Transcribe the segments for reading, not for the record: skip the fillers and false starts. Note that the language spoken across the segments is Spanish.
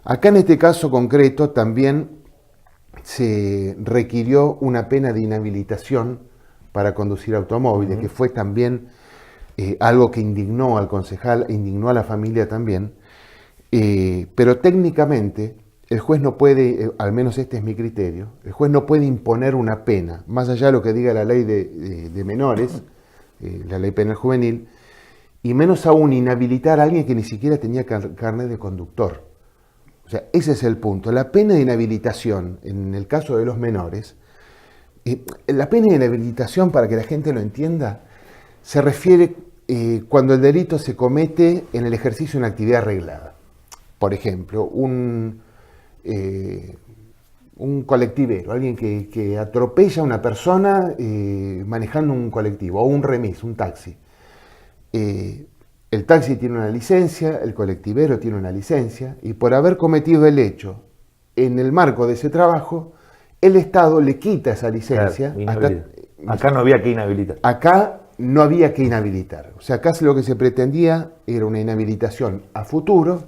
Acá en este caso concreto también se requirió una pena de inhabilitación para conducir automóviles, que fue también algo que indignó al concejal, indignó a la familia también, pero técnicamente el juez no puede, al menos este es mi criterio, el juez no puede imponer una pena, más allá de lo que diga la ley de menores, la ley penal juvenil, y menos aún inhabilitar a alguien que ni siquiera tenía carnet de conductor. O sea, ese es el punto. La pena de inhabilitación, en el caso de los menores, la pena de inhabilitación, para que la gente lo entienda, se refiere cuando el delito se comete en el ejercicio de una actividad reglada. Por ejemplo, un colectivero, alguien que atropella a una persona manejando un colectivo, o un remis, un taxi. El taxi tiene una licencia, el colectivero tiene una licencia, y por haber cometido el hecho en el marco de ese trabajo, el Estado le quita esa licencia. Claro, acá no había que inhabilitar. Acá no había que inhabilitar. O sea, acá lo que se pretendía era una inhabilitación a futuro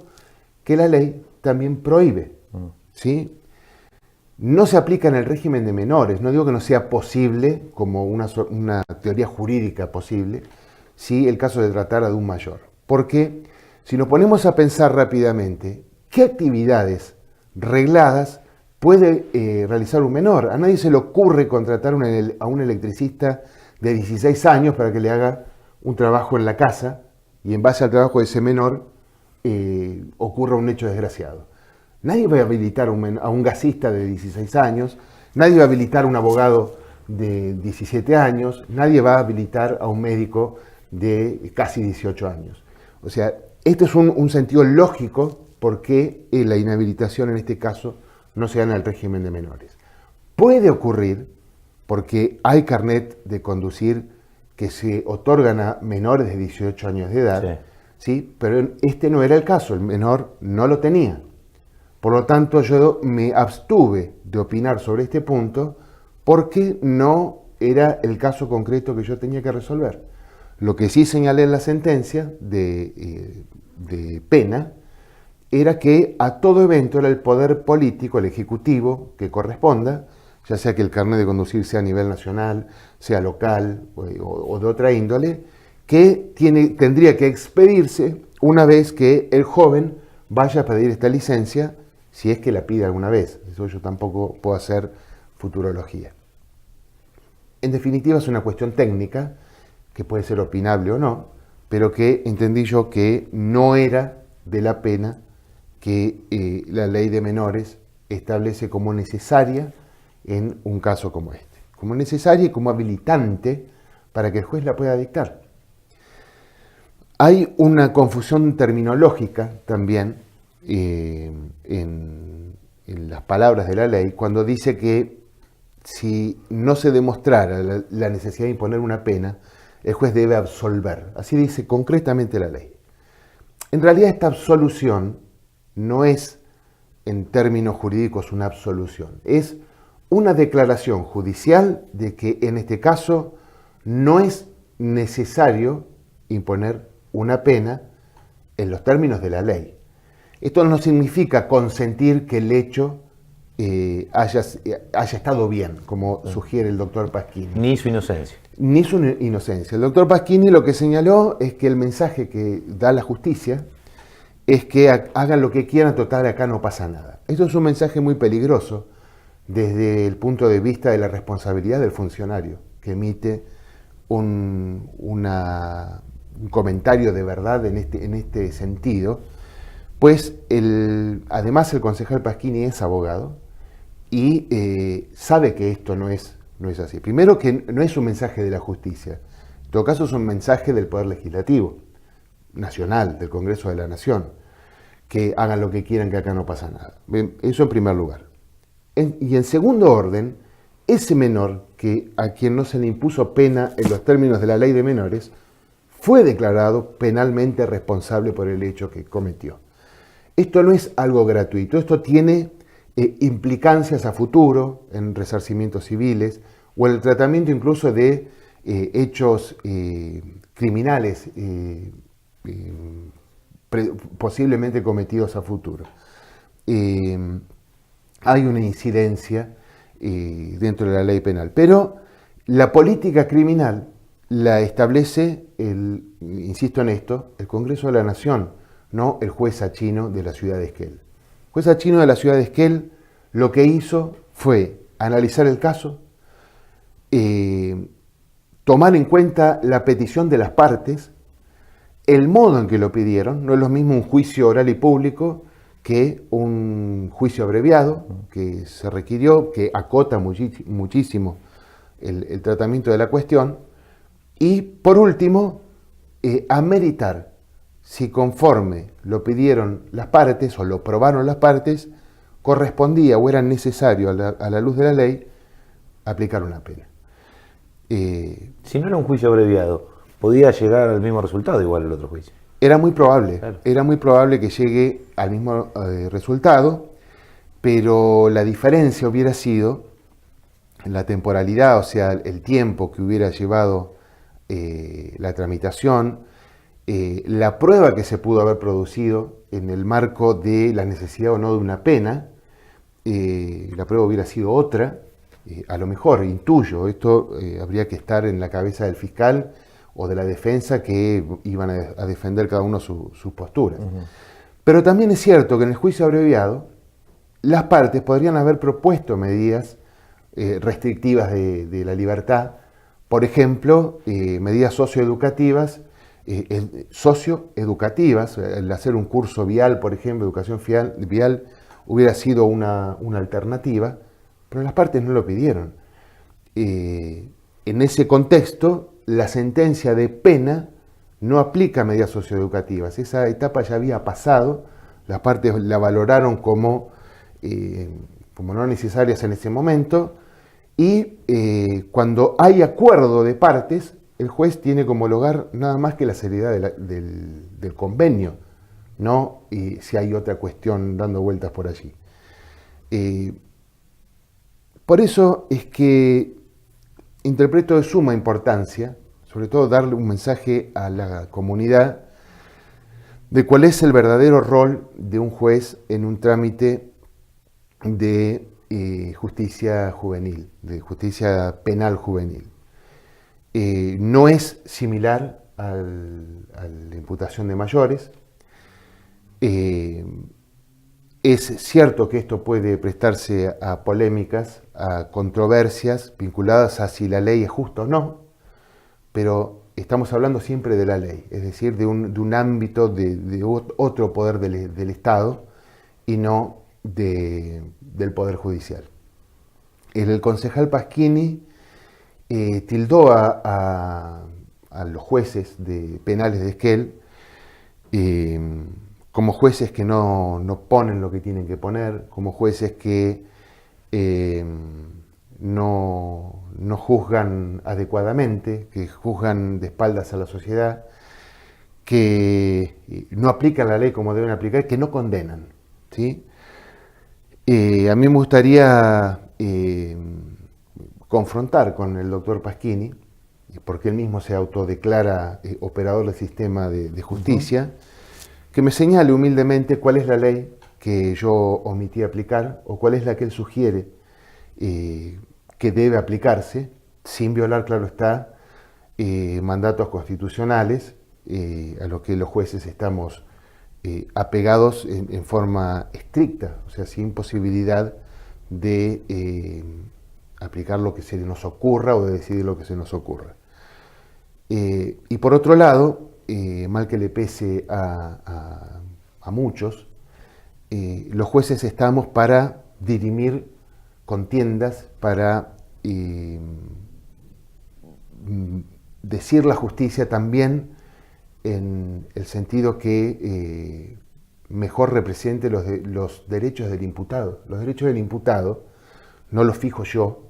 que la ley también prohíbe. ¿Sí? No se aplica en el régimen de menores. No digo que no sea posible, como una teoría jurídica posible, si el caso se tratara de un mayor. Porque si nos ponemos a pensar rápidamente, ¿qué actividades regladas puede realizar un menor? A nadie se le ocurre contratar a un electricista de 16 años para que le haga un trabajo en la casa y en base al trabajo de ese menor ocurra un hecho desgraciado. Nadie va a habilitar a un gasista de 16 años, nadie va a habilitar a un abogado de 17 años, nadie va a habilitar a un médico de casi 18 años. O sea, este es un sentido lógico por qué la inhabilitación en este caso no se da en el régimen de menores. Puede ocurrir porque hay carnet de conducir que se otorgan a menores de 18 años de edad, ¿sí? Pero este no era el caso, el menor no lo tenía. Por lo tanto, yo me abstuve de opinar sobre este punto porque no era el caso concreto que yo tenía que resolver. Lo que sí señalé en la sentencia de pena era que a todo evento era el poder político, el ejecutivo, que corresponda, ya sea que el carnet de conducir sea a nivel nacional, sea local o de otra índole, que tendría que expedirse una vez que el joven vaya a pedir esta licencia, si es que la pide alguna vez. Eso yo tampoco puedo hacer futurología. En definitiva, es una cuestión técnica, que puede ser opinable o no, pero que entendí yo que no era de la pena que la ley de menores establece como necesaria en un caso como este. Como necesaria y como habilitante para que el juez la pueda dictar. Hay una confusión terminológica también en las palabras de la ley cuando dice que si no se demostrara la necesidad de imponer una pena, el juez debe absolver. Así dice concretamente la ley. En realidad esta absolución no es en términos jurídicos una absolución, es una declaración judicial de que en este caso no es necesario imponer una pena en los términos de la ley. Esto no significa consentir que el hecho haya estado bien, como sugiere el doctor Pasquini. Ni su inocencia. Ni su inocencia. El doctor Pasquini lo que señaló es que el mensaje que da la justicia es que hagan lo que quieran, total, acá no pasa nada. Esto es un mensaje muy peligroso desde el punto de vista de la responsabilidad del funcionario que emite un comentario de verdad en este sentido, pues además el concejal Pasquini es abogado y sabe que esto no es así. Primero, que no es un mensaje de la justicia, en todo caso es un mensaje del Poder Legislativo Nacional, del Congreso de la Nación, que hagan lo que quieran, que acá no pasa nada. Eso en primer lugar. Y en segundo orden, ese menor a quien no se le impuso pena en los términos de la ley de menores, fue declarado penalmente responsable por el hecho que cometió. Esto no es algo gratuito, esto tiene implicancias a futuro en resarcimientos civiles o en el tratamiento incluso de hechos criminales posiblemente cometidos a futuro. hay una incidencia dentro de la ley penal. Pero la política criminal la establece, insisto en esto, el Congreso de la Nación, no el juez Achino de la ciudad de Esquel. El juez Achino de la ciudad de Esquel lo que hizo fue analizar el caso, tomar en cuenta la petición de las partes, el modo en que lo pidieron. No es lo mismo un juicio oral y público que un juicio abreviado que se requirió, que acota muchísimo el tratamiento de la cuestión. Y por último, ameritar si conforme lo pidieron las partes o lo probaron las partes, correspondía o era necesario a la luz de la ley aplicar una pena. Si no era un juicio abreviado, podía llegar al mismo resultado igual el otro juicio. Era muy probable, Claro. era muy probable que llegue al mismo resultado, pero la diferencia hubiera sido en la temporalidad, o sea, el tiempo que hubiera llevado la tramitación, la prueba que se pudo haber producido en el marco de la necesidad o no de una pena. La prueba hubiera sido otra, a lo mejor, intuyo, esto habría que estar en la cabeza del fiscal o de la defensa que iban a defender cada uno sus posturas. Pero también es cierto que en el juicio abreviado las partes podrían haber propuesto medidas restrictivas de la libertad, por ejemplo, medidas socioeducativas, el hacer un curso vial, por ejemplo, educación vial, hubiera sido una alternativa, pero las partes no lo pidieron. En ese contexto, la sentencia de pena no aplica medidas socioeducativas. Esa etapa ya había pasado, las partes la valoraron como no necesarias en ese momento, y cuando hay acuerdo de partes, el juez tiene que homologar nada más que la seriedad del convenio, no si hay otra cuestión dando vueltas por allí. Por eso es que interpreto de suma importancia, sobre todo darle un mensaje a la comunidad de cuál es el verdadero rol de un juez en un trámite de justicia juvenil, de justicia penal juvenil. No es similar a la imputación de mayores. Es cierto que esto puede prestarse a polémicas, a controversias vinculadas a si la ley es justa o no, pero estamos hablando siempre de la ley, es decir, de un ámbito de otro poder del Estado y no del Poder Judicial. El concejal Pasquini tildó a los jueces penales de Esquel como jueces que no ponen lo que tienen que poner, como jueces que no juzgan adecuadamente, que juzgan de espaldas a la sociedad, que no aplican la ley como deben aplicar, que no condenan, ¿sí? A mí me gustaría confrontar con el doctor Pasquini, porque él mismo se autodeclara operador del sistema de justicia, que me señale humildemente cuál es la ley que yo omití aplicar o cuál es la que él sugiere que debe aplicarse, sin violar, claro está, mandatos constitucionales a los que los jueces estamos apegados en forma estricta, o sea, sin posibilidad de aplicar lo que se nos ocurra o de decidir lo que se nos ocurra. Y por otro lado, mal que le pese a muchos, los jueces estamos para dirimir contiendas, para decir la justicia también en el sentido que mejor represente los derechos del imputado. Los derechos del imputado no los fijo yo,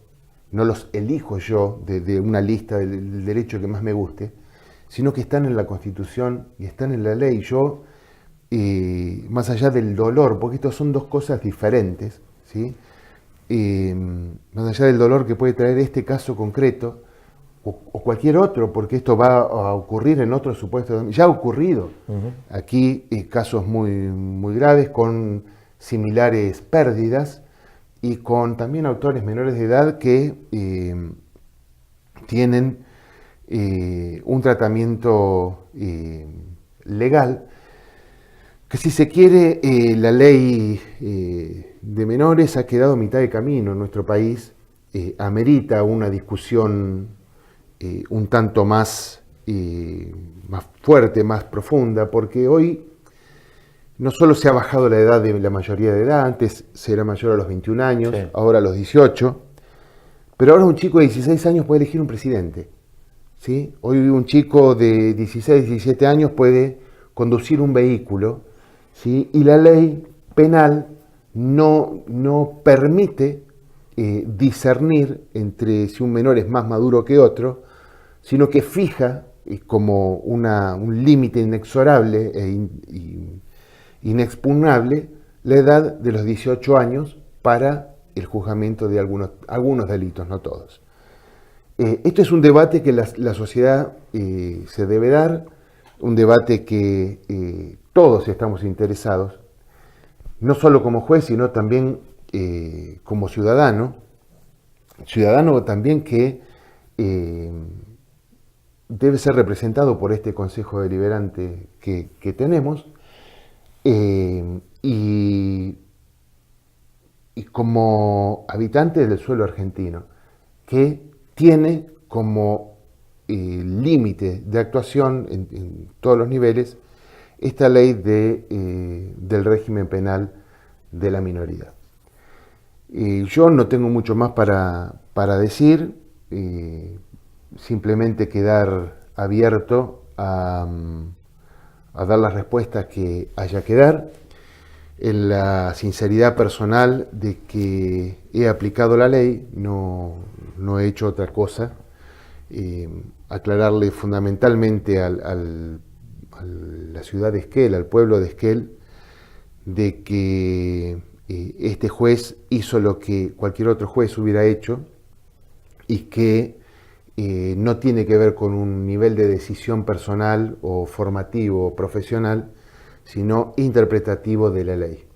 no los elijo yo de una lista del derecho que más me guste, sino que están en la Constitución y están en la ley. Yo, más allá del dolor, porque estas son dos cosas diferentes, ¿sí? Más allá del dolor que puede traer este caso concreto, o cualquier otro, porque esto va a ocurrir en otros supuestos, ya ha ocurrido aquí casos muy, muy graves con similares pérdidas y con también autores menores de edad que tienen un tratamiento legal, que si se quiere, la ley de menores ha quedado a mitad de camino en nuestro país, amerita una discusión un tanto más fuerte, más profunda, porque hoy no solo se ha bajado la edad de la mayoría de edad, antes se era mayor a los 21 años, sí, ahora a los 18, pero ahora un chico de 16 años puede elegir un presidente, ¿sí? Hoy un chico de 16, 17 años puede conducir un vehículo, ¿sí? Y la ley penal no permite discernir entre si un menor es más maduro que otro, sino que fija como un límite inexorable e inexpugnable la edad de los 18 años para el juzgamiento de algunos delitos, no todos. Esto es un debate que la sociedad se debe dar, un debate que todos estamos interesados, no solo como juez, sino también como ciudadano también que debe ser representado por este Consejo Deliberante que tenemos, y como habitante del suelo argentino, que tiene como límite de actuación en todos los niveles esta ley del régimen penal de la minoría. Yo no tengo mucho más para decir, simplemente quedar abierto a dar las respuestas que haya que dar, en la sinceridad personal de que he aplicado la ley, no he hecho otra cosa, aclararle fundamentalmente a la ciudad de Esquel, al pueblo de Esquel, de que este juez hizo lo que cualquier otro juez hubiera hecho y que no tiene que ver con un nivel de decisión personal o formativo o profesional, sino interpretativo de la ley.